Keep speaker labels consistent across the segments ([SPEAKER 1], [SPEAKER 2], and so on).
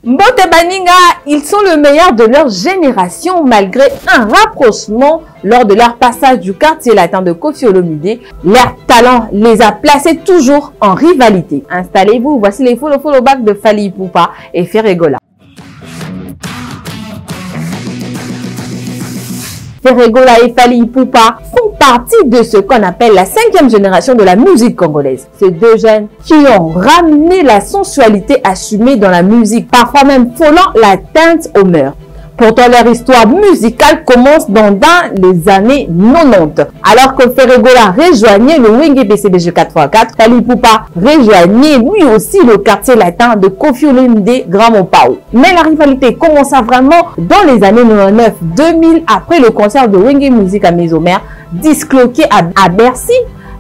[SPEAKER 1] Mbote Baninga, ils sont le meilleur de leur génération malgré un rapprochement lors de leur passage du quartier latin de Koffi Olomide. Leur talent les a placés toujours en rivalité. Installez-vous, voici les follow back de Fally Ipupa et Ferregola. Ferregola et Fally Ipupa font partie de ce qu'on appelle la 5e génération de la musique congolaise. Ces deux jeunes qui ont ramené la sensualité assumée dans la musique, parfois même frôlant la teinte au meurtre. Pourtant, leur histoire musicale commence dans les années 90. Alors que Ferregola rejoignait le Wenge PCBG 4x4, Fally Ipupa rejoignait lui aussi le quartier latin de Koffi Olomide Grand Mopao. Mais la rivalité commença vraiment dans les années 99-2000 après le concert de Wenge Music à Maison-Mère, disloqué à Bercy,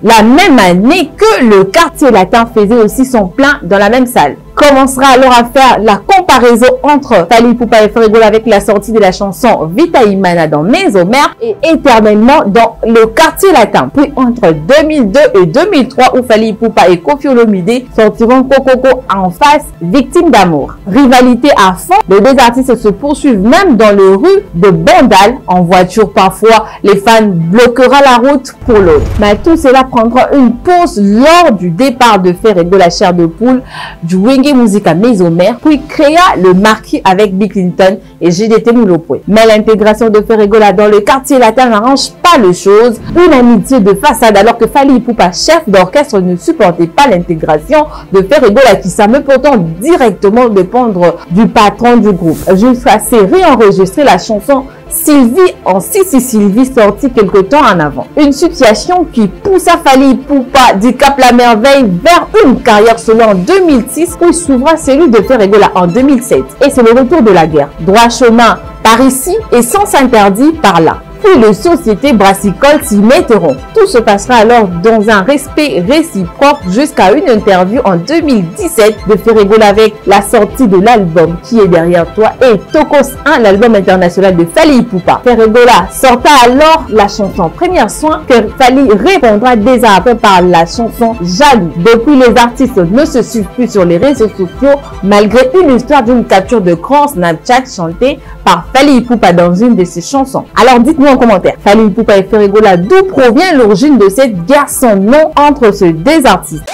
[SPEAKER 1] la même année que le quartier latin faisait aussi son plein dans la même salle. Commencera alors à faire la comparaison entre Fally Ipupa et Ferregola avec la sortie de la chanson Vita Imana dans Maison-Mère et Éternellement dans le quartier latin. Puis entre 2002 et 2003 où Fally Ipupa et Koffi Olomide sortiront Kokoko en face, Victime d'amour. Rivalité à fond, les deux artistes se poursuivent même dans les rues de Bandal. En voiture parfois, les fans bloquera la route pour l'autre. Mais tout cela prendra une pause lors du départ de Ferregola chair de poule du Wenge Music à Maison-Mère, puis créa le marquis avec Bill Clinton et GDT Moulopoué. Mais l'intégration de Ferregola dans le quartier latin n'arrange pas les choses. Une amitié de façade alors que Fally Ipupa, chef d'orchestre, ne supportait pas l'intégration de Ferregola qui semble pourtant directement dépendre du patron du groupe. Jusqu'à se réenregistrer la chanson Sylvie en Sissi Sylvie sortie quelque temps en avant. Une situation qui poussa Fally Ipupa du Cap la Merveille vers une carrière solo en 2006 où s'ouvra celui de Ferregola en 2007. Et c'est le retour de la guerre. Droit chemin par ici et sens interdit par là. Puis les sociétés brassicoles s'y mettront. Tout se passera alors dans un respect réciproque jusqu'à une interview en 2017 de Ferregola avec la sortie de l'album Qui est derrière toi et Tokos 1, l'album international de Fally Ipupa. Ferregola sorta alors la chanson Premier Soin que Fally répondra dès après par la chanson Jaloux. Depuis, les artistes ne se suivent plus sur les réseaux sociaux malgré une histoire d'une capture de cran Snapchat chantée par Fally Ipupa dans une de ses chansons. Alors dites-nous en commentaire, Fally Ipupa et Ferregola, d'où provient l'origine de cette guerre sans nom entre ces deux artistes?